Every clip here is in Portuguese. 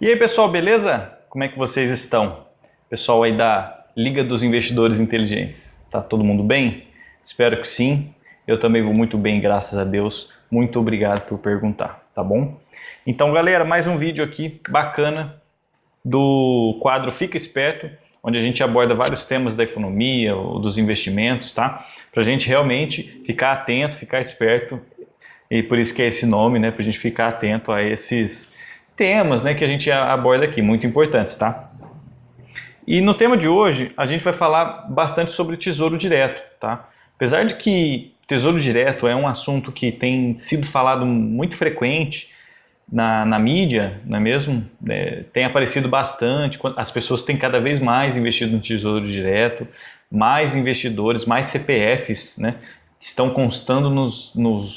E aí pessoal, beleza? Como é que vocês estão? Pessoal aí da Liga dos Investidores Inteligentes. Tá todo mundo bem? Espero que sim. Eu também vou muito bem, graças a Deus. Muito obrigado por perguntar, tá bom? Então galera, mais um vídeo aqui bacana do quadro Fica Esperto, onde a gente aborda vários temas da economia ou dos investimentos, tá? Pra gente realmente ficar atento, ficar esperto, e por isso que é esse nome, né? Pra gente ficar atento a esses temas, né, que a gente aborda aqui, muito importantes, tá? E no tema de hoje, a gente vai falar bastante sobre Tesouro Direto, tá? Apesar de que Tesouro Direto é um assunto que tem sido falado muito frequente na mídia, não é mesmo? Tem aparecido bastante, as pessoas têm cada vez mais investido no Tesouro Direto, mais investidores, mais CPFs, né, estão constando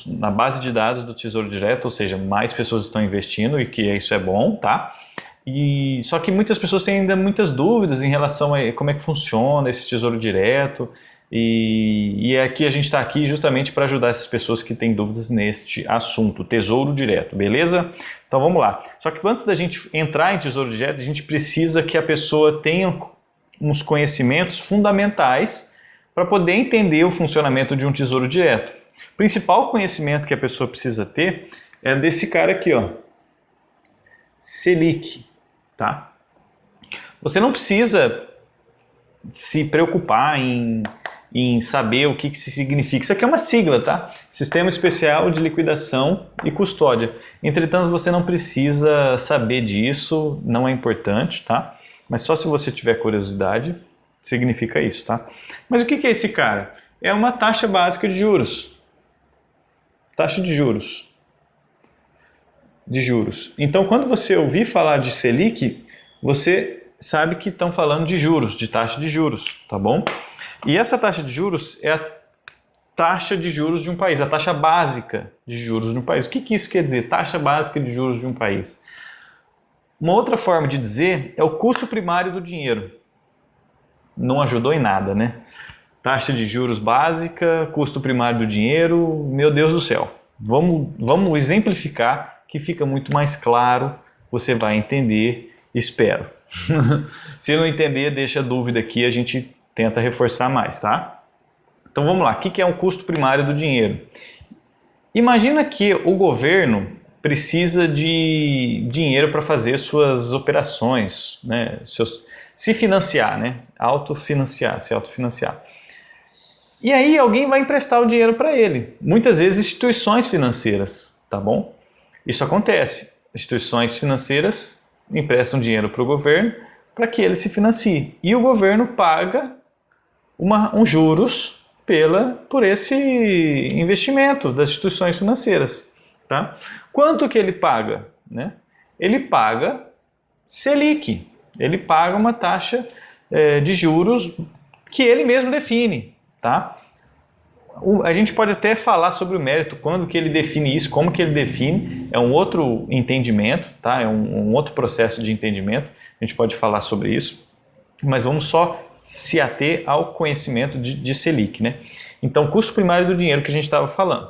na base de dados do Tesouro Direto, ou seja, mais pessoas estão investindo e que isso é bom, tá? Só que muitas pessoas têm ainda muitas dúvidas em relação a como é que funciona esse Tesouro Direto e aqui a gente está aqui justamente para ajudar essas pessoas que têm dúvidas neste assunto, Tesouro Direto, beleza? Então vamos lá. Só que antes da gente entrar em Tesouro Direto, a gente precisa que a pessoa tenha uns conhecimentos fundamentais para poder entender o funcionamento de um Tesouro Direto. O principal conhecimento que a pessoa precisa ter é desse cara aqui, ó, Selic, tá? Você não precisa se preocupar em saber o que isso significa. Isso aqui é uma sigla, tá? Sistema Especial de Liquidação e Custódia. Entretanto, você não precisa saber disso, não é importante, tá? Mas só se você tiver curiosidade, significa isso, tá? Mas o que é esse cara? É uma taxa básica de juros. Taxa de juros. Então, quando você ouvir falar de Selic, você sabe que estão falando de juros, de taxa de juros, tá bom? E essa taxa de juros é a taxa de juros de um país, a taxa básica de juros de um país. O que isso quer dizer? Taxa básica de juros de um país. Uma outra forma de dizer é o custo primário do dinheiro. Não ajudou em nada, né? Taxa de juros básica, custo primário do dinheiro, meu Deus do céu. Vamos exemplificar que fica muito mais claro, você vai entender, espero. Se não entender, deixa dúvida aqui, a gente tenta reforçar mais, tá? Então vamos lá, o que é um custo primário do dinheiro? Imagina que o governo precisa de dinheiro para fazer suas operações, né? Se financiar, né? Se autofinanciar. E aí alguém vai emprestar o dinheiro para ele. Muitas vezes instituições financeiras, tá bom? Isso acontece. Instituições financeiras emprestam dinheiro para o governo para que ele se financie. E o governo paga juros por esse investimento das instituições financeiras. Tá? Quanto que ele paga? Né? Ele paga Selic. Ele paga uma taxa de juros que ele mesmo define. Tá? A gente pode até falar sobre o mérito, quando que ele define isso, como que ele define, é um outro entendimento, tá? É um outro processo de entendimento, a gente pode falar sobre isso, mas vamos só se ater ao conhecimento de Selic, né? Então, custo primário do dinheiro que a gente estava falando,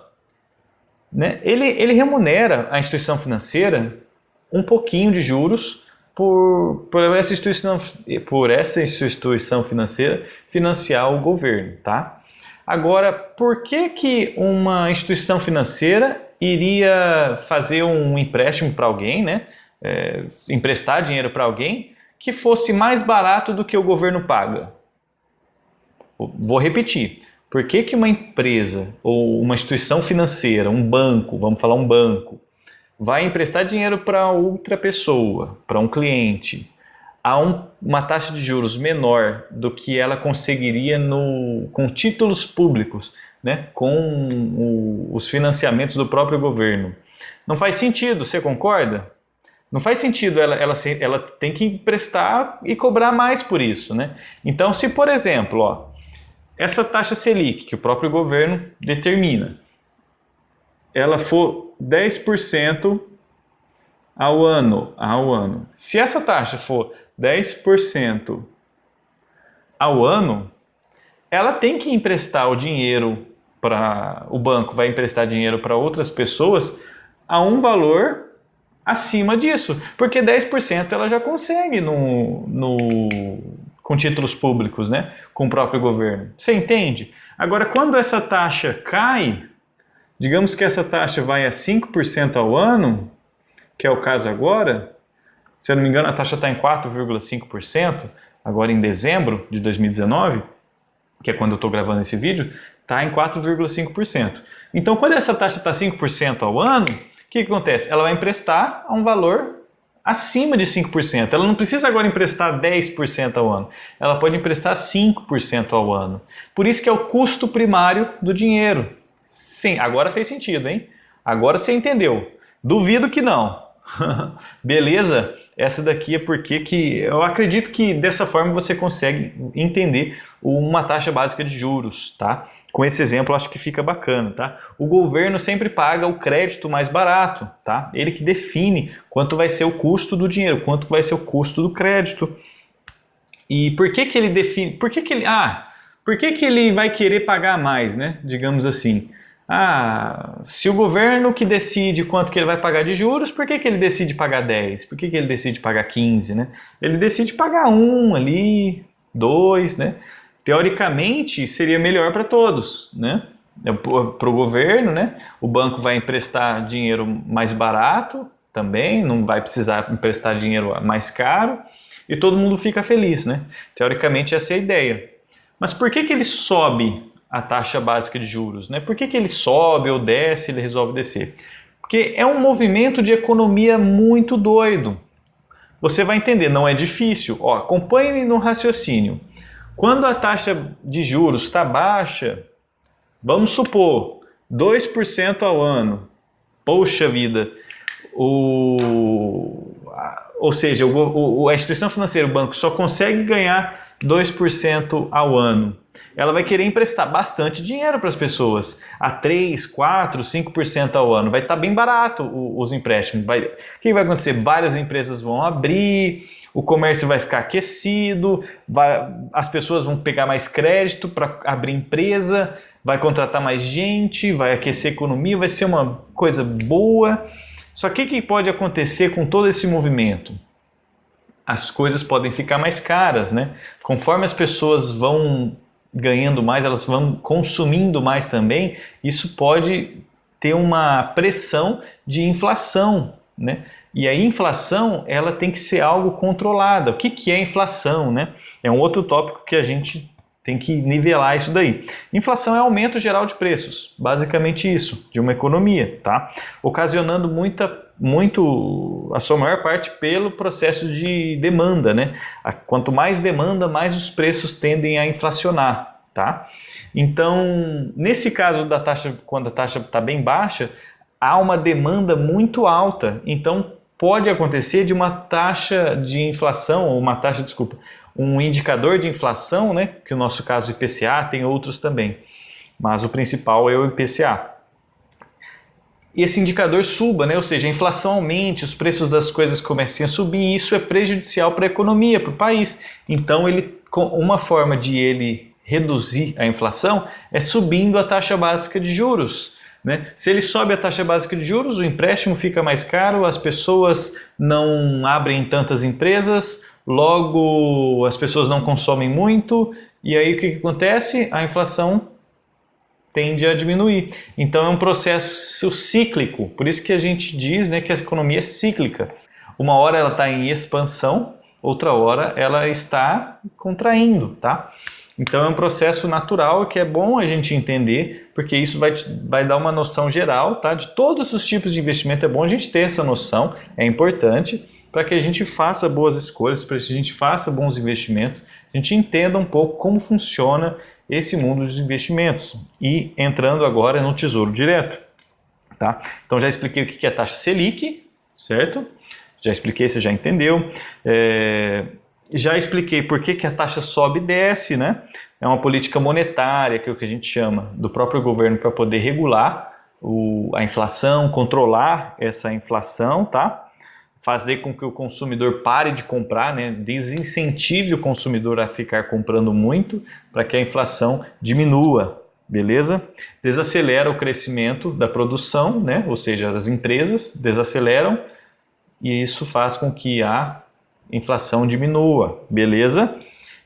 né? Ele remunera a instituição financeira um pouquinho de juros por essa instituição financeira financiar o governo, tá? Agora, por que uma instituição financeira iria fazer um empréstimo para alguém, né? Emprestar dinheiro para alguém que fosse mais barato do que o governo paga? Vou repetir. Por que uma empresa ou uma instituição financeira, um banco, vamos falar um banco, vai emprestar dinheiro para outra pessoa, para um cliente, a uma taxa de juros menor do que ela conseguiria com títulos públicos, né? Com os financiamentos do próprio governo? Não faz sentido, você concorda? Não faz sentido, ela tem que emprestar e cobrar mais por isso, né? Então, se por exemplo, ó, essa taxa Selic que o próprio governo determina, ela for 10% ao ano. Se essa taxa for 10% ao ano, ela tem que emprestar o dinheiro o banco vai emprestar dinheiro para outras pessoas a um valor acima disso, porque 10% ela já consegue com títulos públicos, né? Com o próprio governo. Você entende? Agora, quando essa taxa cai, digamos que essa taxa vai a 5% ao ano, que é o caso agora, se eu não me engano a taxa está em 4,5%, agora em dezembro de 2019, que é quando eu estou gravando esse vídeo, está em 4,5%. Então, quando essa taxa está 5% ao ano, o que acontece? Ela vai emprestar a um valor acima de 5%. Ela não precisa agora emprestar 10% ao ano. Ela pode emprestar 5% ao ano. Por isso que é o custo primário do dinheiro. Sim, agora fez sentido, hein? Agora você entendeu. Duvido que não. Beleza? Essa daqui é porque que eu acredito que dessa forma você consegue entender uma taxa básica de juros, tá? Com esse exemplo acho que fica bacana, tá? O governo sempre paga o crédito mais barato, tá? Ele que define quanto vai ser o custo do dinheiro, quanto vai ser o custo do crédito. E por que que ele define? Por que que ele vai querer pagar mais, né? Digamos assim. Se o governo que decide quanto que ele vai pagar de juros, por que que ele decide pagar 10? Por que que ele decide pagar 15, né? Ele decide pagar 1 ali, 2, né? Teoricamente, seria melhor para todos, né? Para o governo, né? O banco vai emprestar dinheiro mais barato também, não vai precisar emprestar dinheiro mais caro e todo mundo fica feliz, né? Teoricamente, essa é a ideia. Mas por que que ele sobe a taxa básica de juros, né? Por que que ele sobe ou desce, ele resolve descer? Porque é um movimento de economia muito doido. Você vai entender, não é difícil. Ó, acompanhe no raciocínio. Quando a taxa de juros está baixa, vamos supor, 2% ao ano. Poxa vida! Ou seja, a instituição financeira, o banco, só consegue ganhar 2% ao ano. Ela vai querer emprestar bastante dinheiro para as pessoas, a 3, 4, 5% ao ano. Vai estar bem barato os empréstimos. O que vai acontecer? Várias empresas vão abrir, o comércio vai ficar aquecido, as pessoas vão pegar mais crédito para abrir empresa, vai contratar mais gente, vai aquecer a economia, vai ser uma coisa boa. Só que o que pode acontecer com todo esse movimento? As coisas podem ficar mais caras, né? Conforme as pessoas vão ganhando mais, elas vão consumindo mais também, isso pode ter uma pressão de inflação, né? E a inflação, ela tem que ser algo controlado. O que é inflação, né? É um outro tópico que a gente tem que nivelar isso daí. Inflação é aumento geral de preços, basicamente isso, de uma economia, tá? Ocasionando a sua maior parte pelo processo de demanda, né? Quanto mais demanda, mais os preços tendem a inflacionar, tá? Então, nesse caso da taxa, quando a taxa está bem baixa, há uma demanda muito alta, então pode acontecer de uma taxa de inflação, ou um indicador de inflação, né? Que no nosso caso o IPCA, tem outros também, mas o principal é o IPCA. E esse indicador suba, né? Ou seja, a inflação aumente, os preços das coisas comecem a subir, e isso é prejudicial para a economia, para o país. Então, uma forma de ele reduzir a inflação é subindo a taxa básica de juros, né? Se ele sobe a taxa básica de juros, o empréstimo fica mais caro, as pessoas não abrem tantas empresas, logo as pessoas não consomem muito, e aí o que acontece? A inflação tende a diminuir. Então é um processo cíclico, por isso que a gente diz, né, que a economia é cíclica. Uma hora ela está em expansão, outra hora ela está contraindo, tá? Então é um processo natural que é bom a gente entender, porque isso vai dar uma noção geral, tá? De todos os tipos de investimento. É bom a gente ter essa noção, é importante para que a gente faça boas escolhas, para que a gente faça bons investimentos, a gente entenda um pouco como funciona esse mundo dos investimentos. E entrando agora no Tesouro Direto, tá? Então já expliquei o que é a taxa Selic, certo? Já expliquei, você já entendeu. Já expliquei por que a taxa sobe e desce, né? É uma política monetária, que é o que a gente chama, do próprio governo para poder regular a inflação, controlar essa inflação, tá? Fazer com que o consumidor pare de comprar, né? Desincentive o consumidor a ficar comprando muito para que a inflação diminua, beleza? Desacelera o crescimento da produção, né? Ou seja, as empresas desaceleram, e isso faz com que a inflação diminua, beleza?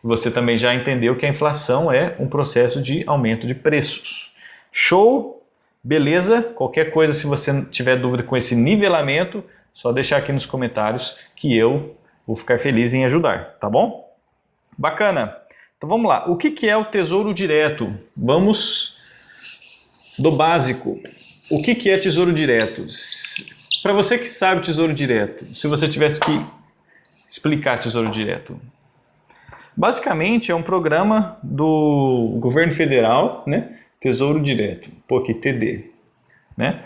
Você também já entendeu que a inflação é um processo de aumento de preços. Show? Beleza? Qualquer coisa, se você tiver dúvida com esse nivelamento, só deixar aqui nos comentários que eu vou ficar feliz em ajudar, tá bom? Bacana. Então vamos lá. O que é o Tesouro Direto? Vamos do básico. O que é Tesouro Direto? Para você que sabe Tesouro Direto, se você tivesse que explicar Tesouro Direto. Basicamente é um programa do governo federal, né? Tesouro Direto, aqui TD, né?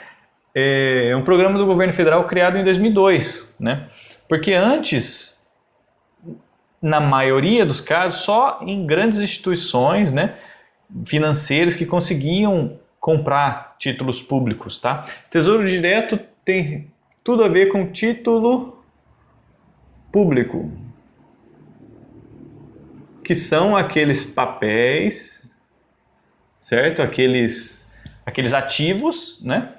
É um programa do governo federal criado em 2002, né? Porque antes, na maioria dos casos, só em grandes instituições, né, financeiras que conseguiam comprar títulos públicos, tá? Tesouro Direto tem tudo a ver com título público, que são aqueles papéis, certo? Aqueles ativos, né,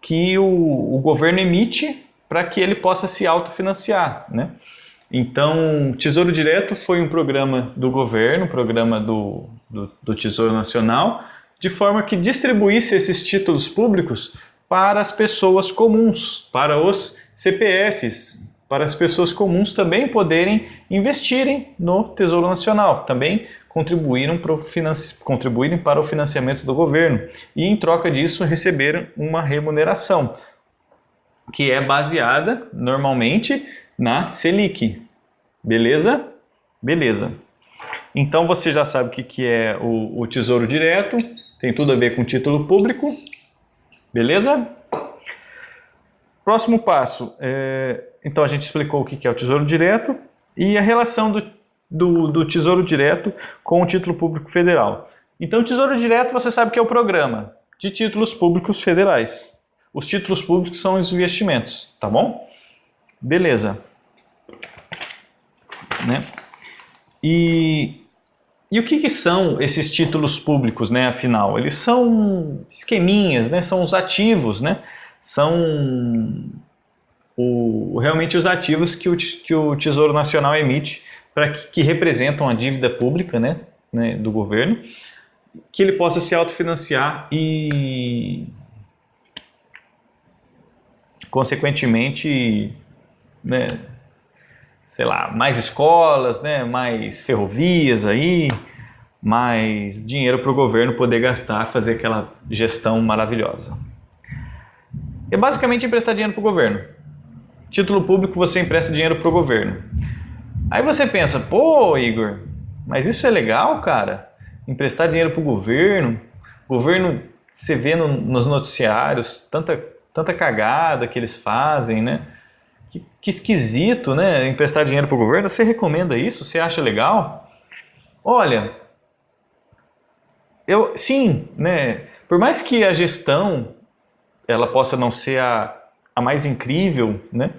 que o governo emite para que ele possa se autofinanciar, né? Então, Tesouro Direto foi um programa do governo, um programa do Tesouro Nacional, de forma que distribuísse esses títulos públicos para as pessoas comuns, para os CPFs, para as pessoas comuns também poderem investirem no Tesouro Nacional, também contribuírem para o financiamento do governo e, em troca disso, receberam uma remuneração, que é baseada normalmente na Selic. Beleza? Beleza. Então você já sabe o que é o Tesouro Direto, tem tudo a ver com título público. Beleza? Próximo passo. Então a gente explicou o que é o Tesouro Direto e a relação do Tesouro Direto com o título público federal. Então o Tesouro Direto você sabe que é o programa de títulos públicos federais. Os títulos públicos são os investimentos, tá bom? Beleza. Né? E o que são esses títulos públicos, né, afinal? Eles são esqueminhas, né? São os ativos, né? São realmente os ativos que o Tesouro Nacional emite para que representam a dívida pública, né, do governo, que ele possa se autofinanciar e, consequentemente, né, sei lá, mais escolas, né, mais ferrovias aí, mais dinheiro para o governo poder gastar, fazer aquela gestão maravilhosa. É basicamente emprestar dinheiro para o governo. Título público, você empresta dinheiro para o governo. Aí você pensa, pô, Igor, mas isso é legal, cara? Emprestar dinheiro para o governo, você vê nos noticiários tanta cagada que eles fazem, né? Que esquisito, né? Emprestar dinheiro para o governo. Você recomenda isso? Você acha legal? Olha, sim, né? Por mais que a gestão ela possa não ser a mais incrível, né?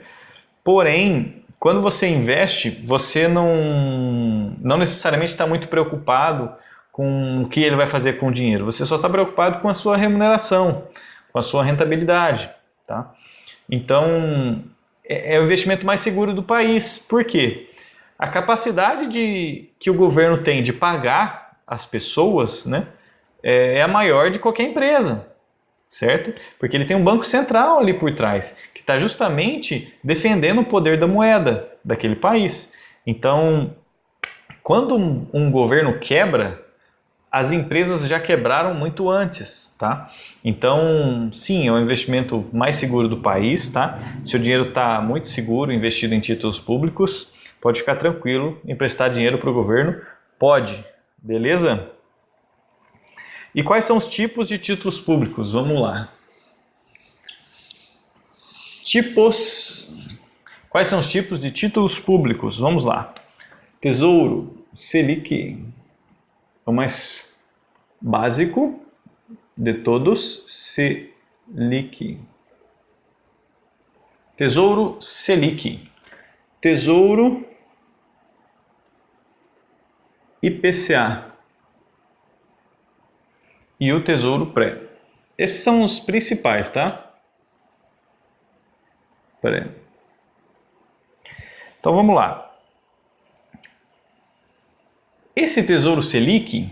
Porém, quando você investe, você não necessariamente está muito preocupado com o que ele vai fazer com o dinheiro. Você só está preocupado com a sua remuneração, com a sua rentabilidade, tá? Então, é o investimento mais seguro do país. Por quê? A capacidade que o governo tem de pagar as pessoas, né, é a maior de qualquer empresa, certo? Porque ele tem um banco central ali por trás, que está justamente defendendo o poder da moeda daquele país. Então, quando um governo quebra, as empresas já quebraram muito antes, tá? Então, sim, é o investimento mais seguro do país, tá? Seu dinheiro está muito seguro, investido em títulos públicos, pode ficar tranquilo, emprestar dinheiro para o governo, pode, beleza? E quais são os tipos de títulos públicos? Vamos lá. Quais são os tipos de títulos públicos? Vamos lá. Tesouro, Selic, é o mais básico de todos, Selic. Tesouro Selic. Tesouro IPCA. E o Tesouro Pré. Esses são os principais, tá? Pera aí. Então vamos lá. Esse Tesouro Selic,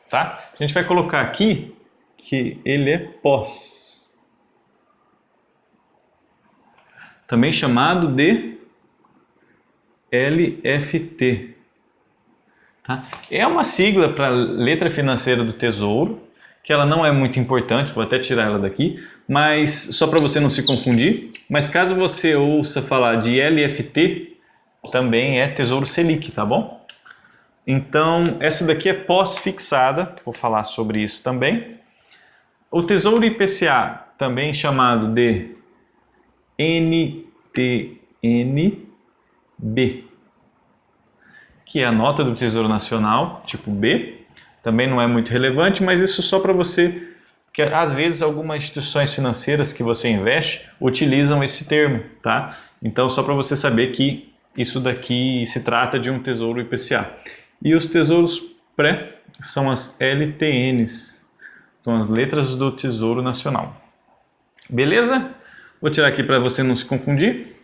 tá? A gente vai colocar aqui que ele é pós. Também chamado de LFT. Tá? É uma sigla para letra financeira do Tesouro, que ela não é muito importante, vou até tirar ela daqui, mas só para você não se confundir. Mas caso você ouça falar de LFT, também é Tesouro Selic, tá bom? Então, essa daqui é pós-fixada, vou falar sobre isso também. O Tesouro IPCA, também chamado de NTN-B, que é a nota do Tesouro Nacional, tipo B, também não é muito relevante, mas isso só para você, que às vezes algumas instituições financeiras que você investe utilizam esse termo, tá? Então, só para você saber que isso daqui se trata de um Tesouro IPCA. E os tesouros pré são as LTNs, são as letras do Tesouro Nacional. Beleza? Vou tirar aqui para você não se confundir.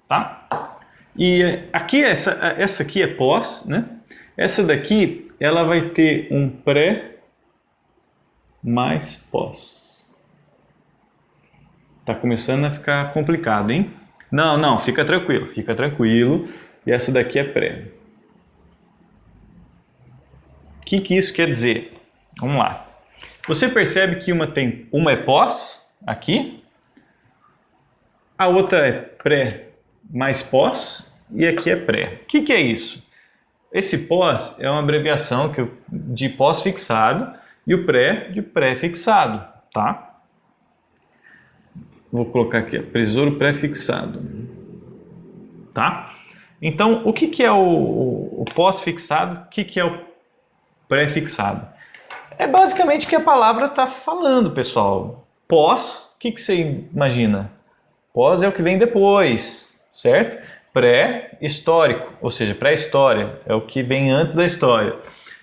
Tá? E aqui, essa aqui é pós, né? Essa daqui, ela vai ter um pré mais pós. Tá começando a ficar complicado, hein? Não, fica tranquilo, fica tranquilo. E essa daqui é pré. O que isso quer dizer? Vamos lá. Você percebe que uma é pós, aqui, a outra é pré mais pós, e aqui é pré. O que é isso? Esse pós é uma abreviação de pós-fixado e o pré de pré-fixado, tá? Vou colocar aqui, Tesouro pré-fixado, tá? Então, o que é o pós-fixado? O que é o pré-fixado? É basicamente o que a palavra está falando, pessoal. Pós, o que você imagina? Pós é o que vem depois, certo? Pré-histórico, ou seja, pré-história, é o que vem antes da história.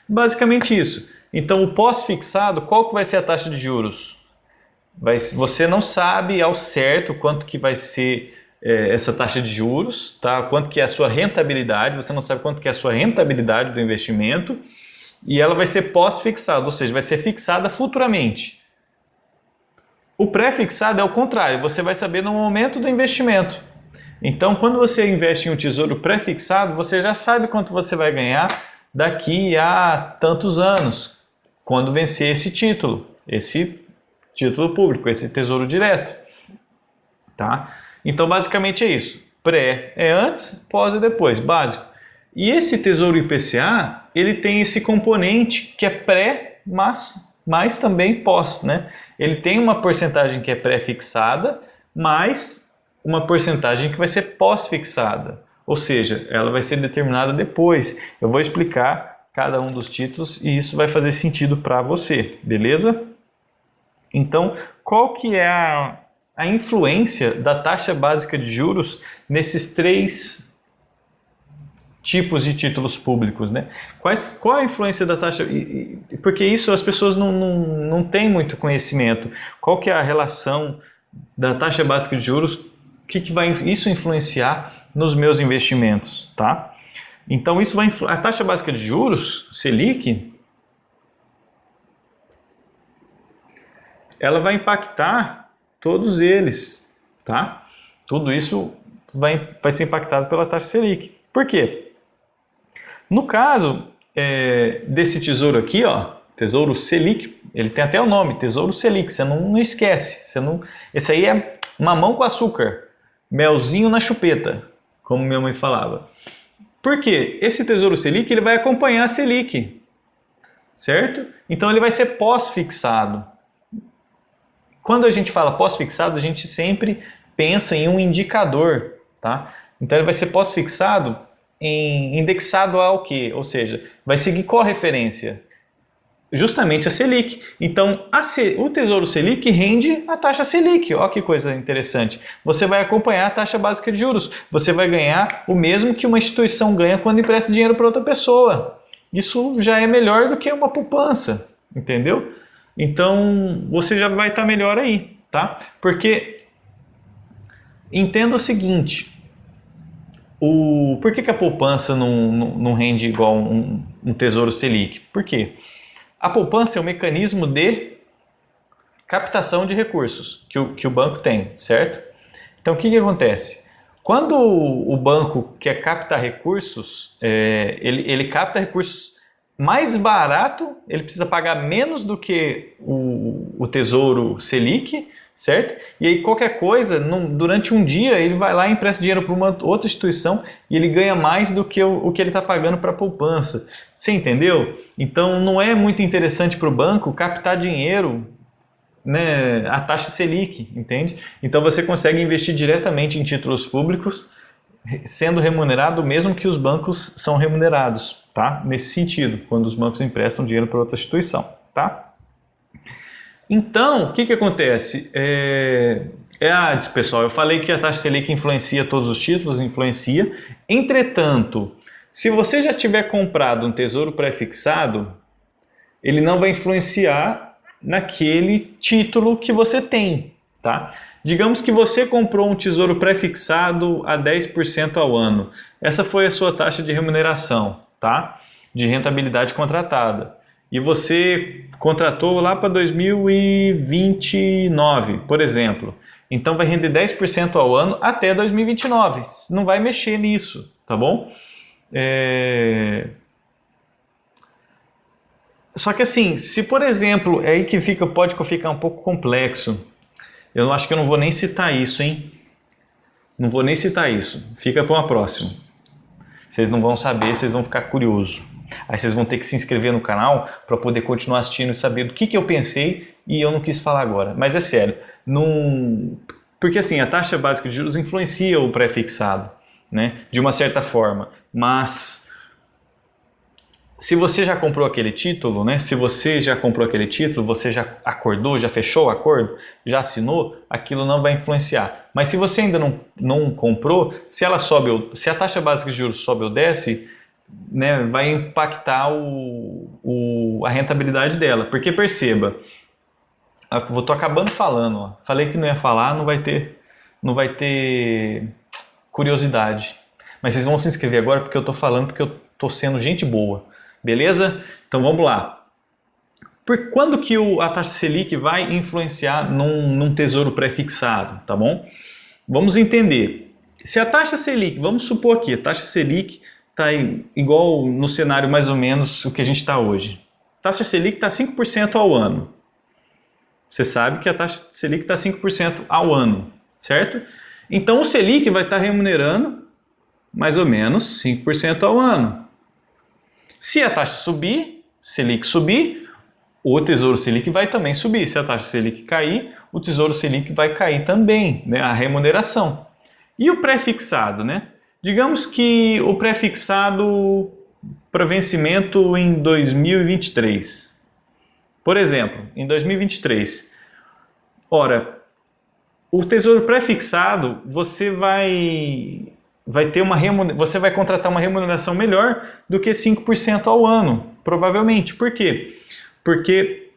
Basicamente isso. Então, o pós-fixado, qual que vai ser a taxa de juros? Você não sabe ao certo quanto que vai ser essa taxa de juros, tá? Quanto que é a sua rentabilidade, você não sabe quanto que é a sua rentabilidade do investimento, e ela vai ser pós-fixada, ou seja, vai ser fixada futuramente. O pré-fixado é o contrário, você vai saber no momento do investimento. Então, quando você investe em um tesouro pré-fixado, você já sabe quanto você vai ganhar daqui a tantos anos, quando vencer esse título público, esse tesouro direto. Tá? Então, basicamente é isso. Pré é antes, pós é depois, básico. E esse Tesouro IPCA, ele tem esse componente que é pré, mas também pós, né? Ele tem uma porcentagem que é pré-fixada, mas uma porcentagem que vai ser pós-fixada. Ou seja, ela vai ser determinada depois. Eu vou explicar cada um dos títulos e isso vai fazer sentido para você, beleza? Então, qual que é a influência da taxa básica de juros nesses três tipos de títulos públicos, né? Qual a influência da taxa? Porque isso as pessoas não têm muito conhecimento. Qual que é a relação da taxa básica de juros? O que vai isso influenciar nos meus investimentos, tá? Então a taxa básica de juros, Selic, ela vai impactar todos eles, tá? Tudo isso vai ser impactado pela taxa Selic. Por quê? No caso desse tesouro aqui, ó, Tesouro Selic, ele tem até o nome, Tesouro Selic, você não esquece. Esse aí é mamão com açúcar, melzinho na chupeta, como minha mãe falava. Por quê? Esse Tesouro Selic ele vai acompanhar a Selic, certo? Então ele vai ser pós-fixado. Quando a gente fala pós-fixado, a gente sempre pensa em um indicador, tá? Então ele vai ser pós-fixado indexado ao quê? Ou seja, vai seguir qual referência? Justamente a Selic. Então, o Tesouro Selic rende a taxa Selic. Olha que coisa interessante. Você vai acompanhar a taxa básica de juros. Você vai ganhar o mesmo que uma instituição ganha quando empresta dinheiro para outra pessoa. Isso já é melhor do que uma poupança, entendeu? Então, você já vai estar melhor aí, tá? Porque entenda o seguinte, Por que a poupança não rende igual um Tesouro Selic? Por quê? A poupança é um mecanismo de captação de recursos que o banco tem, certo? Então, o que acontece? Quando o banco quer captar recursos, ele capta recursos mais barato, ele precisa pagar menos do que o Tesouro Selic, certo? E aí qualquer coisa, durante um dia, ele vai lá e empresta dinheiro para uma outra instituição e ele ganha mais do que o que ele está pagando para a poupança. Você entendeu? Então não é muito interessante para o banco captar dinheiro, né, a taxa Selic, entende? Então você consegue investir diretamente em títulos públicos, sendo remunerado mesmo que os bancos são remunerados, tá? Nesse sentido, quando os bancos emprestam dinheiro para outra instituição, tá? Então, o que acontece? Pessoal, eu falei que a taxa Selic influencia todos os títulos, influencia. Entretanto, se você já tiver comprado um tesouro pré-fixado, ele não vai influenciar naquele título que você tem, tá? Digamos que você comprou um tesouro pré-fixado a 10% ao ano. Essa foi a sua taxa de remuneração, tá? De rentabilidade contratada. E você contratou lá para 2029, por exemplo. Então vai render 10% ao ano até 2029. Não vai mexer nisso, tá bom? Só que assim, se por exemplo, é aí que pode ficar um pouco complexo. Eu acho que eu não vou nem citar isso, hein? Não vou nem citar isso. Fica para uma próxima. Vocês não vão saber, vocês vão ficar curiosos. Aí vocês vão ter que se inscrever no canal para poder continuar assistindo e saber do que eu pensei e eu não quis falar agora. Mas é sério, porque assim, a taxa básica de juros influencia o pré-fixado, né? De uma certa forma. Mas se você já comprou aquele título, né? Se você já comprou aquele título, você já acordou, já fechou o acordo, já assinou, aquilo não vai influenciar. Mas se você ainda não comprou, se a taxa básica de juros sobe ou desce, né, vai impactar a rentabilidade dela. Porque perceba, estou acabando falando, ó. Falei que não ia falar, não vai ter curiosidade. Mas vocês vão se inscrever agora porque eu estou falando, porque eu estou sendo gente boa. Beleza? Então vamos lá. Por quando que a taxa Selic vai influenciar num tesouro pré-fixado, tá bom? Vamos entender. Se a taxa Selic, vamos supor aqui, a taxa Selic está igual no cenário mais ou menos o que a gente está hoje. A taxa Selic está 5% ao ano. Você sabe que a taxa Selic está 5% ao ano, certo? Então o Selic vai estar remunerando mais ou menos 5% ao ano. Se a taxa subir, Selic subir, o Tesouro Selic vai também subir. Se a taxa Selic cair, o Tesouro Selic vai cair também, né? A remuneração. E o pré-fixado, né? Digamos que o pré-fixado para vencimento em 2023. Por exemplo, em 2023. Ora, o Tesouro pré-fixado, você vai contratar uma remuneração melhor do que 5% ao ano, provavelmente. Por quê? Porque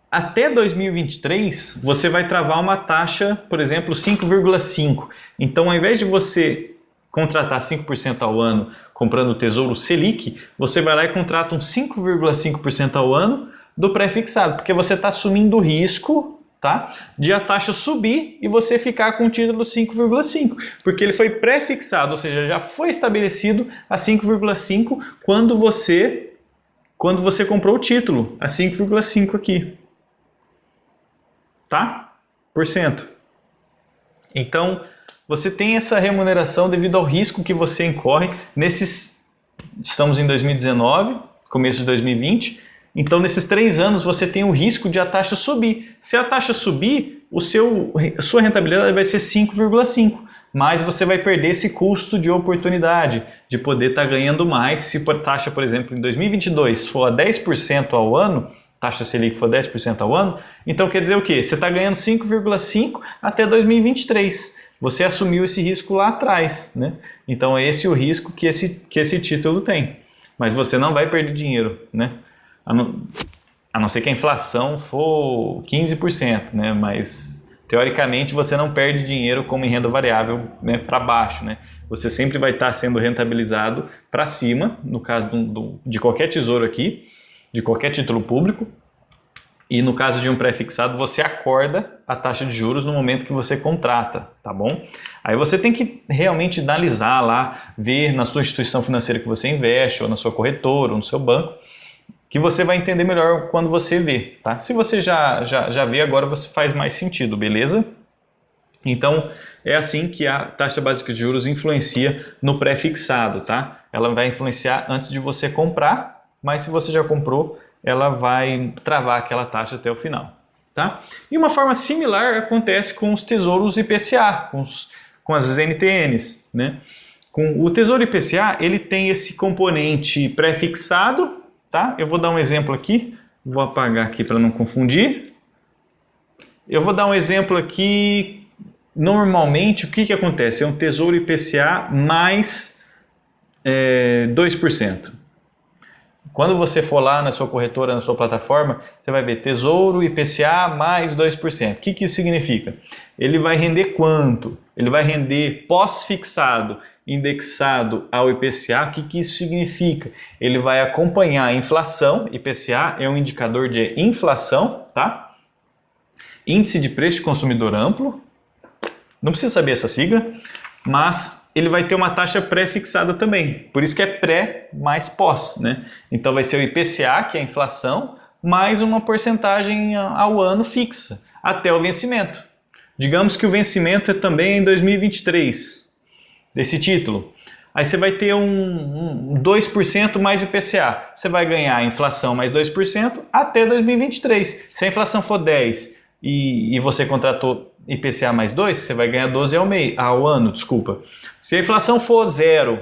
até 2023 você vai travar uma taxa, por exemplo, 5,5%. Então, ao invés de você contratar 5% ao ano comprando o Tesouro Selic, você vai lá e contrata um 5,5% ao ano do pré-fixado, porque você está assumindo o risco, tá, de a taxa subir e você ficar com o título 5,5, porque ele foi pré-fixado, ou seja, já foi estabelecido a 5,5 quando você comprou o título, a 5,5 aqui, tá? Por cento. Então, você tem essa remuneração devido ao risco que você incorre estamos em 2019, começo de 2020, então nesses 3 anos você tem o risco de a taxa subir. Se a taxa subir, a sua rentabilidade vai ser 5,5, mas você vai perder esse custo de oportunidade, de poder estar ganhando mais. Se a taxa, por exemplo, em 2022 for a 10% ao ano, taxa Selic for 10% ao ano, então quer dizer o quê? Você está ganhando 5,5 até 2023. Você assumiu esse risco lá atrás, né? Então é esse o risco que esse título tem. Mas você não vai perder dinheiro, né? A não ser que a inflação for 15%, né? Mas teoricamente você não perde dinheiro como em renda variável, né, para baixo, né? Você sempre vai estar sendo rentabilizado para cima, no caso de qualquer tesouro aqui, de qualquer título público. E no caso de um pré-fixado, você acorda a taxa de juros no momento que você contrata, tá bom? Aí você tem que realmente analisar lá, ver na sua instituição financeira que você investe, ou na sua corretora, ou no seu banco, que você vai entender melhor quando você vê, tá? Se você já vê, agora você faz mais sentido, beleza? Então, é assim que a taxa básica de juros influencia no pré-fixado, tá? Ela vai influenciar antes de você comprar, mas se você já comprou, ela vai travar aquela taxa até o final, tá? E uma forma similar acontece com os tesouros IPCA, com as NTNs, né? Com o tesouro IPCA, ele tem esse componente pré-fixado, tá? Eu vou dar um exemplo aqui, vou apagar aqui para não confundir. Eu vou dar um exemplo aqui, normalmente o que acontece? É um tesouro IPCA mais 2%. Quando você for lá na sua corretora, na sua plataforma, você vai ver Tesouro IPCA mais 2%. O que isso significa? Ele vai render quanto? Ele vai render pós-fixado, indexado ao IPCA. O que isso significa? Ele vai acompanhar a inflação. IPCA é um indicador de inflação, tá? Índice de Preço de Consumidor Amplo. Não precisa saber essa sigla, mas ele vai ter uma taxa pré-fixada também. Por isso que é pré mais pós, né? Então vai ser o IPCA, que é a inflação, mais uma porcentagem ao ano fixa, até o vencimento. Digamos que o vencimento é também em 2023, desse título. Aí você vai ter um 2% mais IPCA. Você vai ganhar a inflação mais 2% até 2023. Se a inflação for 10% e você contratou IPCA mais 2, você vai ganhar 12 ao ano, desculpa. Se a inflação for 0,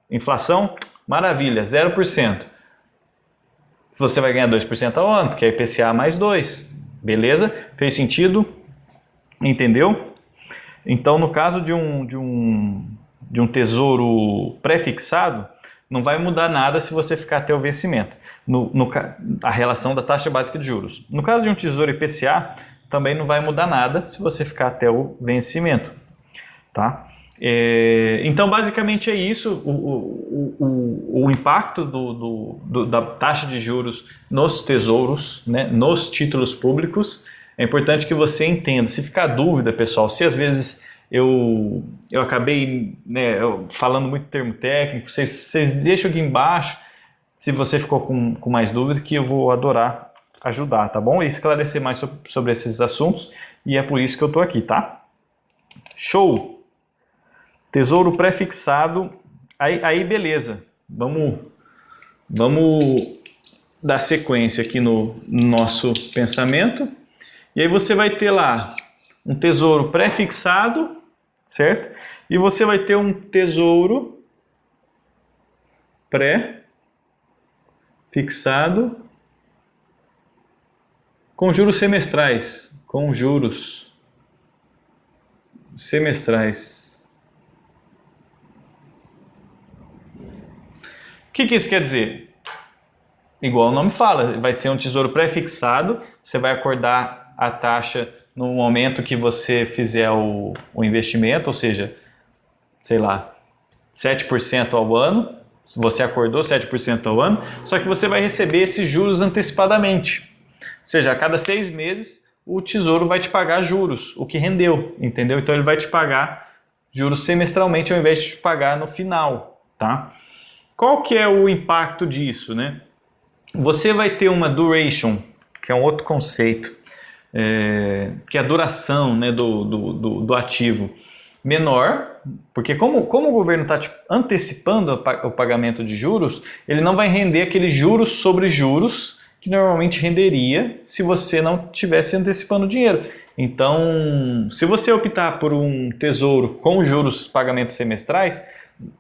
inflação, maravilha, 0%. Você vai ganhar 2% ao ano, porque é IPCA mais 2. Beleza? Fez sentido? Entendeu? Então, no caso de um tesouro pré-fixado, não vai mudar nada se você ficar até o vencimento, a relação da taxa básica de juros. No caso de um tesouro IPCA, também não vai mudar nada se você ficar até o vencimento, tá? Então, basicamente é isso, o impacto da taxa de juros nos tesouros, né, nos títulos públicos. É importante que você entenda. Se ficar dúvida, pessoal, se às vezes eu acabei, né, falando muito termo técnico, vocês deixam aqui embaixo se você ficou com mais dúvida, que eu vou adorar ajudar, tá bom? E esclarecer mais sobre esses assuntos, e é por isso que eu estou aqui, tá? Show! Tesouro pré-fixado, aí beleza, vamos dar sequência aqui no nosso pensamento, e aí você vai ter lá um tesouro pré-fixado, certo? E você vai ter um tesouro pré-fixado com juros semestrais, com juros semestrais. O que isso quer dizer? Igual o nome fala, vai ser um tesouro pré-fixado, você vai acordar a taxa no momento que você fizer o investimento, ou seja, sei lá, 7% ao ano, se você acordou 7% ao ano, só que você vai receber esses juros antecipadamente. Ou seja, a cada 6 meses o Tesouro vai te pagar juros, o que rendeu, entendeu? Então ele vai te pagar juros semestralmente ao invés de te pagar no final, tá? Qual que é o impacto disso, né? Você vai ter uma duration, que é um outro conceito, que é a duração, né, do ativo menor, porque como o governo está antecipando o pagamento de juros, ele não vai render aqueles juros sobre juros que normalmente renderia se você não tivesse antecipando o dinheiro. Então, se você optar por um tesouro com juros pagamentos semestrais,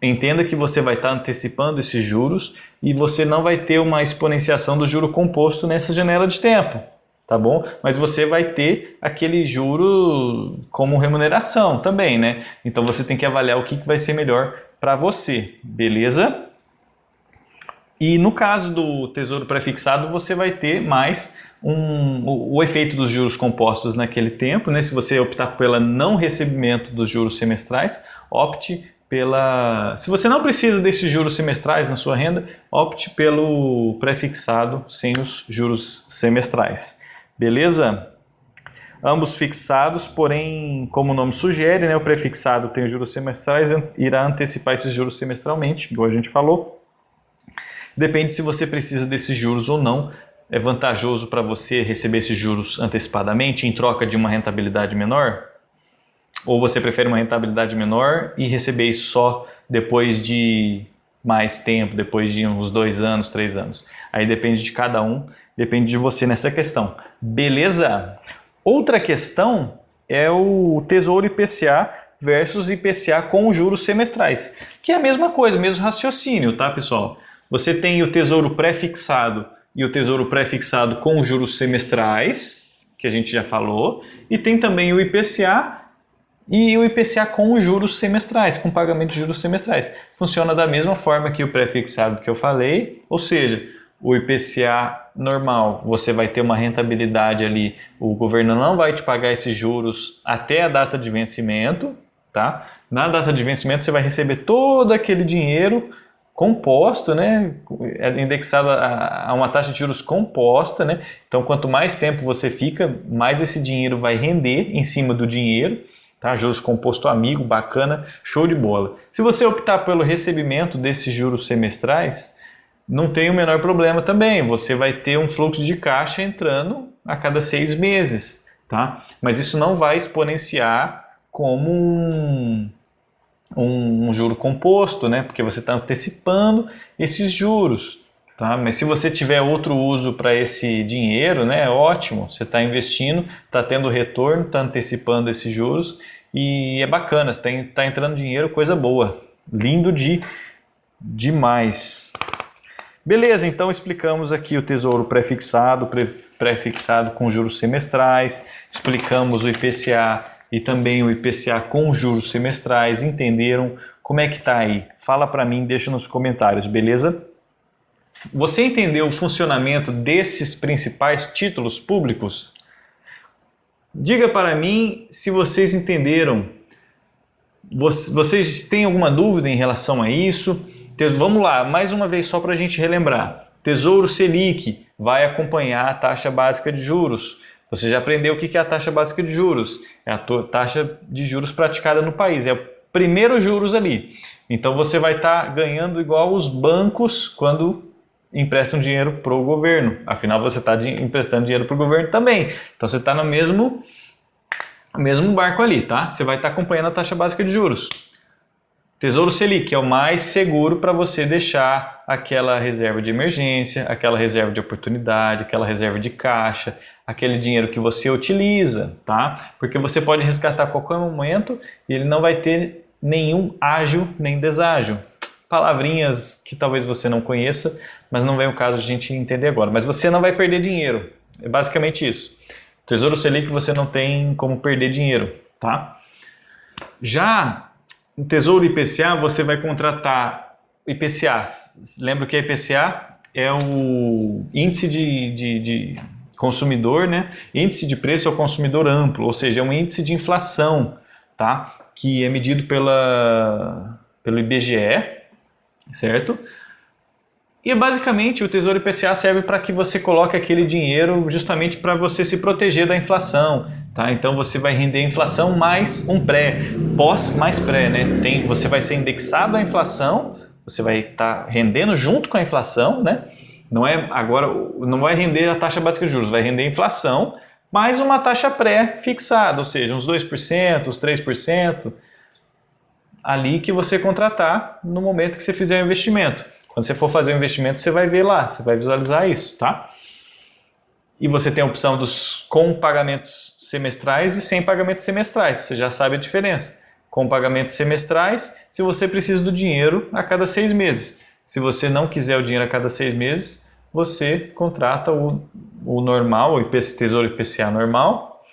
entenda que você vai estar antecipando esses juros e você não vai ter uma exponenciação do juro composto nessa janela de tempo, tá bom? Mas você vai ter aquele juro como remuneração também, né? Então você tem que avaliar o que vai ser melhor para você, beleza? E no caso do tesouro pré-fixado, você vai ter mais o efeito dos juros compostos naquele tempo, né? Se você optar pelo não recebimento dos juros semestrais, opte pela... Se você não precisa desses juros semestrais na sua renda, opte pelo pré-fixado sem os juros semestrais. Beleza? Ambos fixados, porém, como o nome sugere, né, o pré-fixado tem os juros semestrais, irá antecipar esses juros semestralmente, igual a gente falou. Depende se você precisa desses juros ou não. É vantajoso para você receber esses juros antecipadamente em troca de uma rentabilidade menor? Ou você prefere uma rentabilidade menor e receber isso só depois de mais tempo, depois de uns 2 anos, 3 anos? Aí depende de cada um, depende de você nessa questão. Beleza? Outra questão é o Tesouro IPCA versus IPCA com juros semestrais, que é a mesma coisa, mesmo raciocínio, tá, pessoal? Você tem o Tesouro pré-fixado e o Tesouro pré-fixado com juros semestrais, que a gente já falou, e tem também o IPCA e o IPCA com juros semestrais, com pagamento de juros semestrais. Funciona da mesma forma que o pré-fixado que eu falei, ou seja, o IPCA normal, você vai ter uma rentabilidade ali, o governo não vai te pagar esses juros até a data de vencimento, tá? Na data de vencimento você vai receber todo aquele dinheiro composto, né? É indexado a uma taxa de juros composta, né? Então, quanto mais tempo você fica, mais esse dinheiro vai render em cima do dinheiro, tá? Juros composto amigo, bacana, show de bola. Se você optar pelo recebimento desses juros semestrais, não tem o menor problema também. Você vai ter um fluxo de caixa entrando a cada 6 meses, tá? Mas isso não vai exponenciar como um juro composto, né? Porque você está antecipando esses juros, tá? Mas se você tiver outro uso para esse dinheiro, né? Ótimo, você está investindo, está tendo retorno, está antecipando esses juros e é bacana, está entrando dinheiro, coisa boa, lindo demais. Beleza, então explicamos aqui o Tesouro pré-fixado com juros semestrais, explicamos o IPCA e também o IPCA com juros semestrais, entenderam? Como é que tá aí? Fala para mim, deixa nos comentários, beleza? Você entendeu o funcionamento desses principais títulos públicos? Diga para mim se vocês entenderam. Vocês têm alguma dúvida em relação a isso? Vamos lá, mais uma vez só para a gente relembrar. Tesouro Selic vai acompanhar a taxa básica de juros. Você já aprendeu o que é a taxa básica de juros? É a taxa de juros praticada no país, é o primeiro juros ali. Então você vai estar ganhando igual os bancos quando emprestam dinheiro para o governo. Afinal, você está emprestando dinheiro para o governo também. Então você está no mesmo barco ali, tá? Você vai estar acompanhando a taxa básica de juros. Tesouro Selic é o mais seguro para você deixar aquela reserva de emergência, aquela reserva de oportunidade, aquela reserva de caixa, aquele dinheiro que você utiliza, tá? Porque você pode resgatar a qualquer momento e ele não vai ter nenhum ágio nem deságio. Palavrinhas que talvez você não conheça, mas não vem o caso de a gente entender agora. Mas você não vai perder dinheiro, é basicamente isso. Tesouro Selic você não tem como perder dinheiro, tá? Já no Tesouro IPCA, você vai contratar IPCA. Lembra o que é IPCA? É o índice de consumidor, né? Índice de preço ao consumidor amplo, ou seja, é um índice de inflação, tá? Que é medido pelo IBGE, certo? E basicamente o Tesouro IPCA serve para que você coloque aquele dinheiro justamente para você se proteger da inflação, tá? Então você vai render a inflação mais um pré, pós mais pré, né? Você vai ser indexado à inflação, você vai estar rendendo junto com a inflação, né? Não vai render a taxa básica de juros, vai render a inflação mais uma taxa pré fixada, ou seja, uns 2%, uns 3%, ali que você contratar no momento que você fizer o investimento. Quando você for fazer o investimento, você vai ver lá, você vai visualizar isso, tá? E você tem a opção com pagamentos semestrais e sem pagamentos semestrais. Você já sabe a diferença. Com pagamentos semestrais, se você precisa do dinheiro a cada 6 meses. Se você não quiser o dinheiro a cada 6 meses, você contrata o normal, o Tesouro IPCA normal,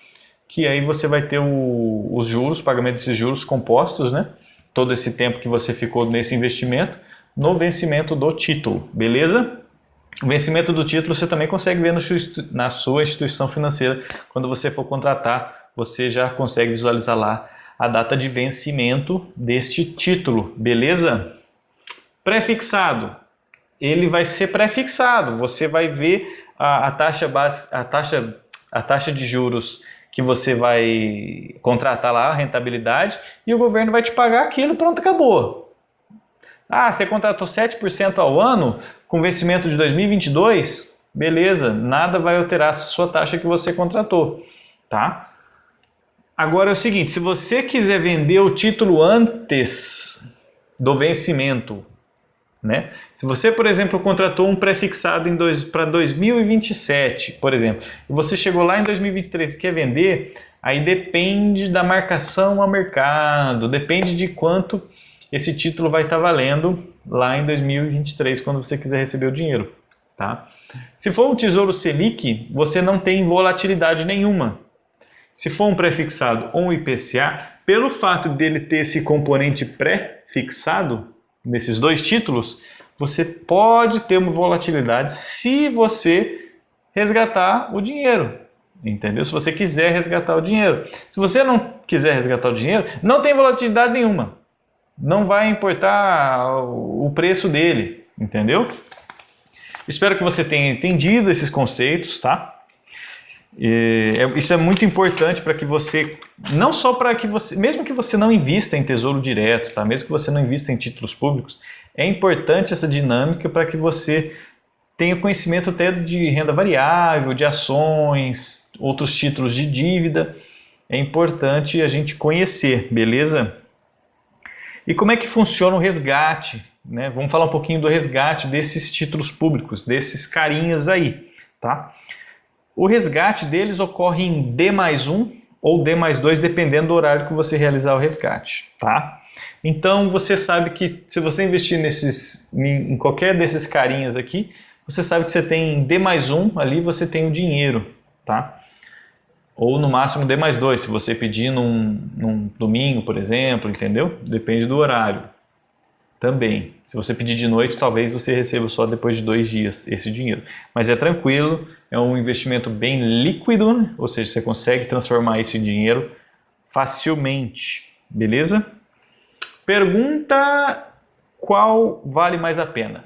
que aí você vai ter os juros, pagamento desses juros compostos, né? Todo esse tempo que você ficou nesse investimento, no vencimento do título, beleza? O vencimento do título você também consegue ver na sua instituição financeira. Quando você for contratar, você já consegue visualizar lá a data de vencimento deste título, beleza? Pré-fixado. Ele vai ser pré-fixado. Você vai ver a taxa básica, a taxa de juros que você vai contratar lá, a rentabilidade, e o governo vai te pagar aquilo, pronto, acabou. Ah, você contratou 7% ao ano com vencimento de 2022, beleza, nada vai alterar a sua taxa que você contratou, tá? Agora é o seguinte, se você quiser vender o título antes do vencimento, né? Se você, por exemplo, contratou um pré-fixado para 2027, por exemplo, e você chegou lá em 2023 e quer vender, aí depende da marcação a mercado, depende de quanto esse título vai estar valendo lá em 2023, quando você quiser receber o dinheiro, tá? Se for um Tesouro Selic, você não tem volatilidade nenhuma. Se for um pré-fixado ou um IPCA, pelo fato dele ter esse componente pré-fixado, nesses dois títulos, você pode ter uma volatilidade se você resgatar o dinheiro, entendeu? Se você quiser resgatar o dinheiro. Se você não quiser resgatar o dinheiro, não tem volatilidade nenhuma. Não vai importar o preço dele, entendeu? Espero que você tenha entendido esses conceitos, tá? Isso é muito importante para que você, não só para que você, mesmo que você não invista em tesouro direto, tá? Mesmo que você não invista em títulos públicos, é importante essa dinâmica para que você tenha conhecimento até de renda variável, de ações, outros títulos de dívida. É importante a gente conhecer, beleza? E como é que funciona o resgate, né? Vamos falar um pouquinho do resgate desses títulos públicos, desses carinhas aí, tá? O resgate deles ocorre em D+1 ou D+2, dependendo do horário que você realizar o resgate, tá? Então você sabe que se você investir em qualquer desses carinhas aqui, você sabe que você tem D+1 ali, você tem o dinheiro, tá? Ou no máximo D+2, se você pedir num domingo, por exemplo, entendeu? Depende do horário. Também, se você pedir de noite, talvez você receba só depois de 2 dias esse dinheiro. Mas é tranquilo, é um investimento bem líquido, né? Ou seja, você consegue transformar esse dinheiro facilmente, beleza? Pergunta: qual vale mais a pena?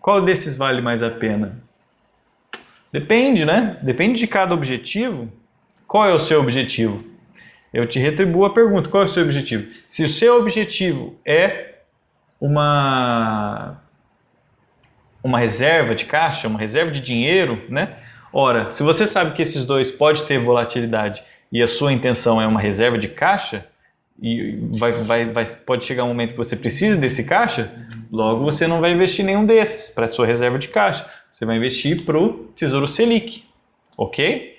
Qual desses vale mais a pena? Depende, né? Depende de cada objetivo. Qual é o seu objetivo? Eu te retribuo a pergunta, qual é o seu objetivo? Se o seu objetivo é uma reserva de caixa, uma reserva de dinheiro, né? Ora, se você sabe que esses dois podem ter volatilidade e a sua intenção é uma reserva de caixa, e pode chegar um momento que você precisa desse caixa, logo você não vai investir nenhum desses para a sua reserva de caixa. Você vai investir para o Tesouro Selic, ok?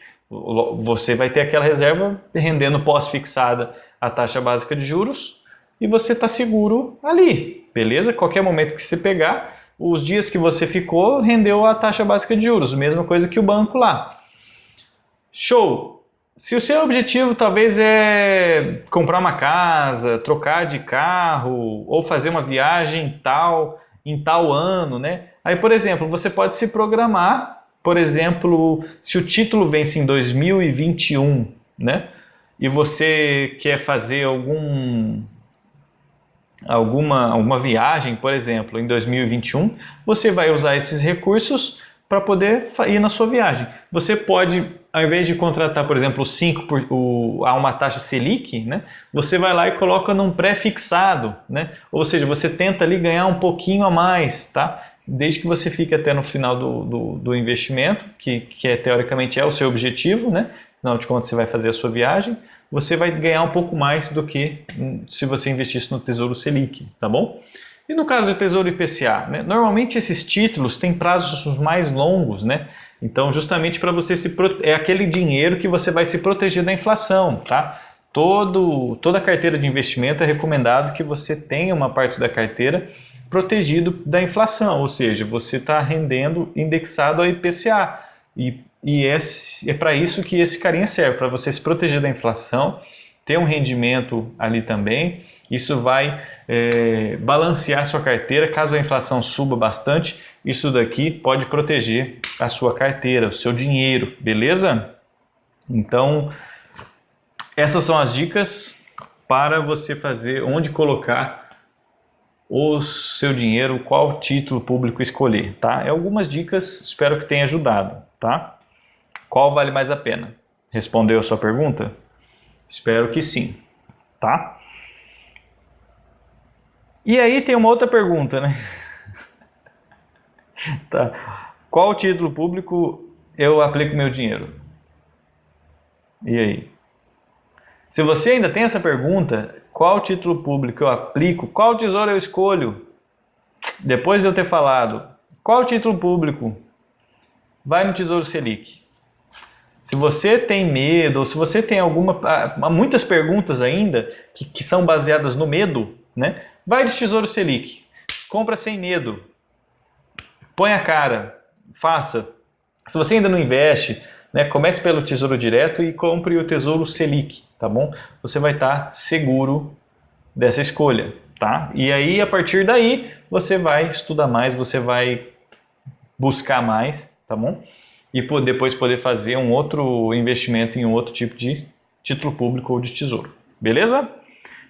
Você vai ter aquela reserva rendendo pós-fixada a taxa básica de juros e você está seguro ali, beleza? Qualquer momento que você pegar, os dias que você ficou, rendeu a taxa básica de juros, mesma coisa que o banco lá. Show! Se o seu objetivo talvez é comprar uma casa, trocar de carro ou fazer uma viagem em tal ano, né? Aí, por exemplo, você pode se programar. Por exemplo, se o título vence em 2021, né? E você quer fazer alguma viagem, por exemplo, em 2021, você vai usar esses recursos para poder ir na sua viagem. Você pode, ao invés de contratar, por exemplo, a uma taxa Selic, né? Você vai lá e coloca num pré-fixado, né? Ou seja, você tenta ali ganhar um pouquinho a mais, tá? Desde que você fique até no final do investimento, que teoricamente é o seu objetivo, né? Afinal de contas, você vai fazer a sua viagem, você vai ganhar um pouco mais do que se você investisse no Tesouro Selic, tá bom? E no caso do Tesouro IPCA, né? Normalmente esses títulos têm prazos mais longos, né? Então, justamente para você é aquele dinheiro que você vai se proteger da inflação, tá? Toda carteira de investimento é recomendado que você tenha uma parte da carteira protegido da inflação, ou seja, você está rendendo indexado ao IPCA. E é para isso que esse carinha serve, para você se proteger da inflação, ter um rendimento ali também. Isso vai balancear a sua carteira. Caso a inflação suba bastante, isso daqui pode proteger a sua carteira, o seu dinheiro, beleza? Então, essas são as dicas para você fazer onde colocar o seu dinheiro, qual título público escolher, tá? Algumas dicas, espero que tenha ajudado, tá? Qual vale mais a pena? Respondeu a sua pergunta? Espero que sim, tá? E aí tem uma outra pergunta, né? Tá. Qual título público eu aplico meu dinheiro? E aí? Se você ainda tem essa pergunta, qual título público eu aplico, qual tesouro eu escolho? Depois de eu ter falado, qual título público vai no Tesouro Selic? Se você tem medo, ou se você tem muitas perguntas ainda que são baseadas no medo, né? Vai de Tesouro Selic, compra sem medo, põe a cara, faça. Se você ainda não investe, né, comece pelo Tesouro Direto e compre o Tesouro Selic, tá bom? Você vai estar seguro dessa escolha, tá? E aí, a partir daí, você vai estudar mais, você vai buscar mais, tá bom? E depois poder fazer um outro investimento em um outro tipo de título público ou de tesouro, beleza?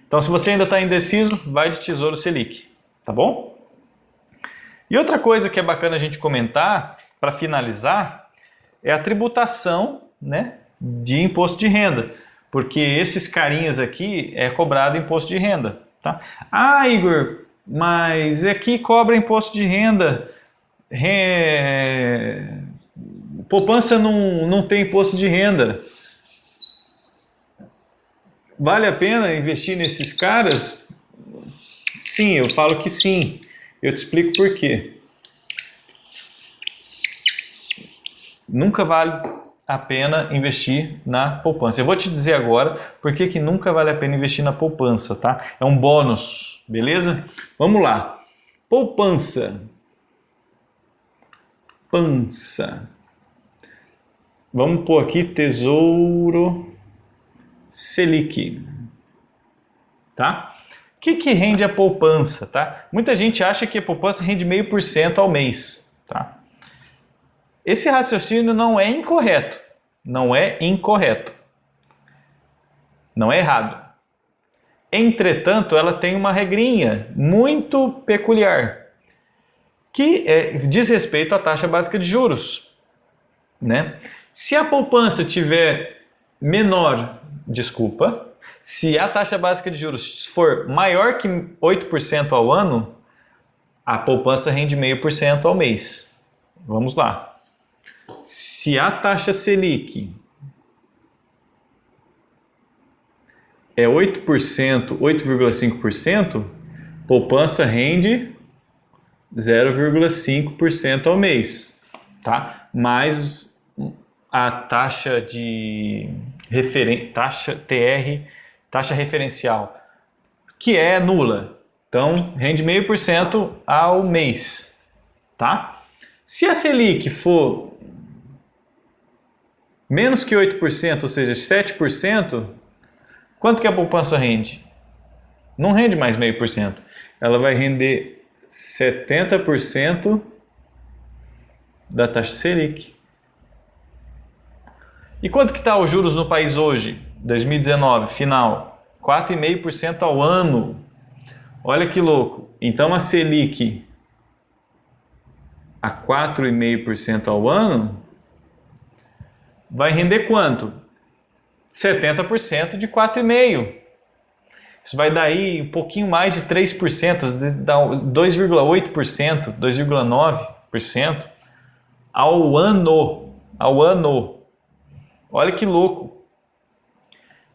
Então, se você ainda está indeciso, vai de Tesouro Selic, tá bom? E outra coisa que é bacana a gente comentar, para finalizar, é a tributação, né, de imposto de renda, porque esses carinhas aqui é cobrado imposto de renda, tá? Ah, Igor, mas aqui cobra imposto de renda, poupança não tem imposto de renda. Vale a pena investir nesses caras? Sim, eu falo que sim. Eu te explico por quê. Nunca vale a pena investir na poupança. Eu vou te dizer agora por que nunca vale a pena investir na poupança, tá? É um bônus, beleza? Vamos lá. Poupança. Vamos pôr aqui Tesouro Selic, tá? O que rende a poupança, tá? Muita gente acha que a poupança rende 0,5% ao mês, tá? Esse raciocínio não é incorreto, não é errado. Entretanto, ela tem uma regrinha muito peculiar, que diz respeito à taxa básica de juros, né? Se a poupança tiver se a taxa básica de juros for maior que 8% ao ano, a poupança rende 0,5% ao mês. Vamos lá. Se a taxa Selic é 8%, 8,5%, poupança rende 0,5% ao mês, tá? Mais a taxa de taxa referencial, que é nula. Então, rende 0,5% ao mês, tá? Se a Selic for menos que 8%, ou seja, 7%, quanto que a poupança rende? Não rende mais 0,5%. Ela vai render 70% da taxa Selic. E quanto que está os juros no país hoje? 2019, final, 4,5% ao ano. Olha que louco. Então a Selic a 4,5% ao ano vai render quanto? 70% de 4,5%. Isso vai dar aí um pouquinho mais de 3%, dá 2,8%, 2,9% ao ano. Olha que louco.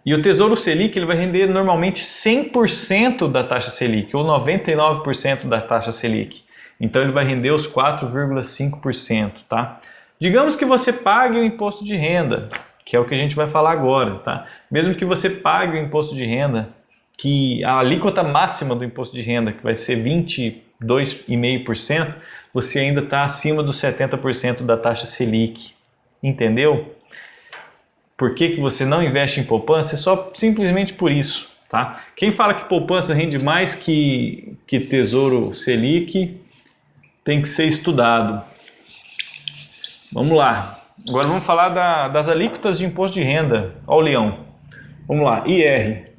E o Tesouro Selic ele vai render normalmente 100% da taxa Selic ou 99% da taxa Selic. Então ele vai render os 4,5%, tá? Digamos que você pague o imposto de renda, que é o que a gente vai falar agora, tá? Mesmo que você pague o imposto de renda, que a alíquota máxima do imposto de renda, que vai ser 22,5%, você ainda está acima dos 70% da taxa Selic. Entendeu? por que você não investe em poupança é só simplesmente por isso, tá? Quem fala que poupança rende mais que Tesouro Selic tem que ser estudado. Vamos lá. Agora vamos falar das alíquotas de imposto de renda. Olha o leão. Vamos lá. IR.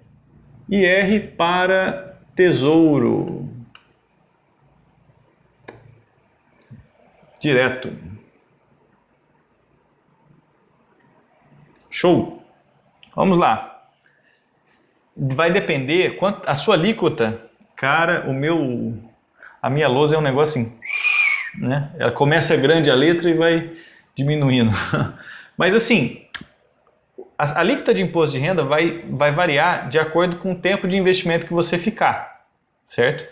IR para Tesouro Direto. Show! Vamos lá. Vai depender quanto a sua alíquota. Cara, a minha lousa é um negócio assim, né? Ela começa grande a letra e vai diminuindo. Mas assim, a alíquota de imposto de renda vai variar de acordo com o tempo de investimento que você ficar, certo?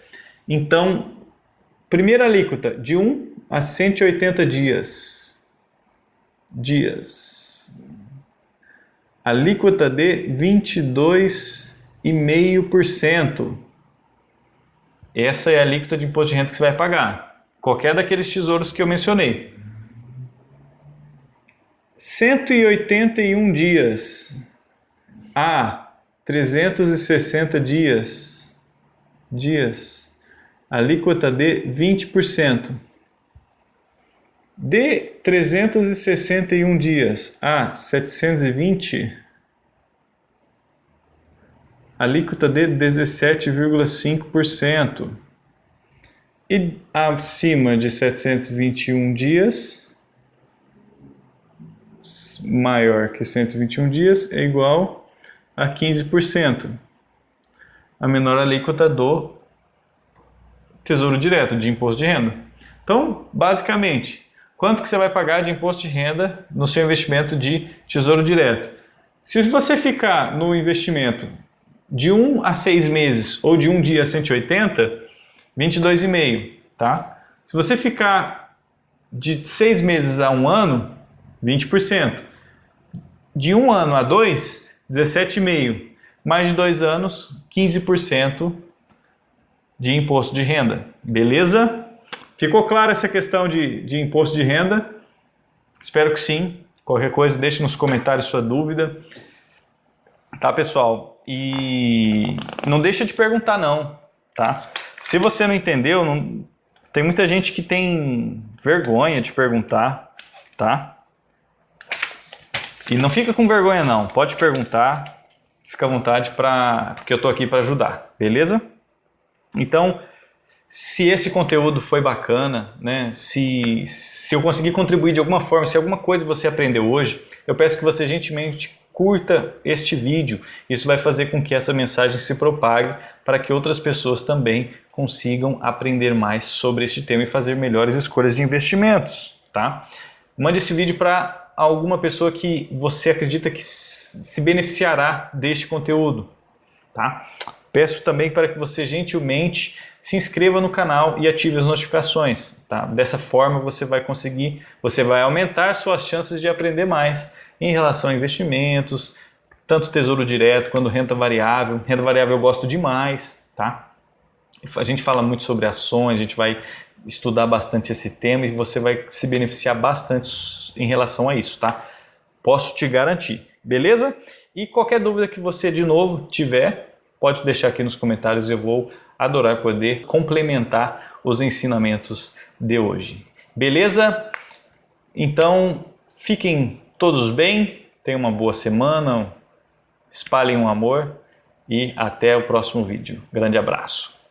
Então, primeira alíquota, de 1 a 180 dias. Alíquota de 22,5%. Essa é a alíquota de imposto de renda que você vai pagar. Qualquer daqueles tesouros que eu mencionei. 181 dias a 360 dias. Alíquota de 20%. De 361 dias a 720, alíquota de 17,5%. E acima de 721 dias, maior que 121 dias, é igual a 15%. A menor alíquota do Tesouro Direto, de imposto de renda. Então, basicamente, quanto que você vai pagar de imposto de renda no seu investimento de Tesouro Direto? Se você ficar no investimento de 1 a 6 meses ou de 1 dia a 180, 22,5, tá? Se você ficar de 6 meses a 1 ano, 20%. De 1 ano a 2, 17,5. Mais de 2 anos, 15% de imposto de renda. Beleza? Ficou clara essa questão de imposto de renda? Espero que sim. Qualquer coisa, deixe nos comentários sua dúvida. Tá, pessoal? E não deixa de perguntar não, tá? Se você não entendeu, tem muita gente que tem vergonha de perguntar, tá? E não fica com vergonha não, pode perguntar, fica à vontade, porque eu tô aqui para ajudar, beleza? Então, se esse conteúdo foi bacana, né? Se eu conseguir contribuir de alguma forma, se alguma coisa você aprendeu hoje, eu peço que você gentilmente curta este vídeo. Isso vai fazer com que essa mensagem se propague para que outras pessoas também consigam aprender mais sobre este tema e fazer melhores escolhas de investimentos, tá? Mande esse vídeo para alguma pessoa que você acredita que se beneficiará deste conteúdo, tá? Peço também para que você gentilmente se inscreva no canal e ative as notificações, tá? Dessa forma você vai aumentar suas chances de aprender mais em relação a investimentos, tanto Tesouro Direto quanto renda variável. Renda variável eu gosto demais, tá? A gente fala muito sobre ações, a gente vai estudar bastante esse tema e você vai se beneficiar bastante em relação a isso, tá? Posso te garantir, beleza? E qualquer dúvida que você de novo tiver, pode deixar aqui nos comentários, eu vou adorar poder complementar os ensinamentos de hoje. Beleza? Então, fiquem todos bem, tenham uma boa semana, espalhem um amor e até o próximo vídeo. Grande abraço!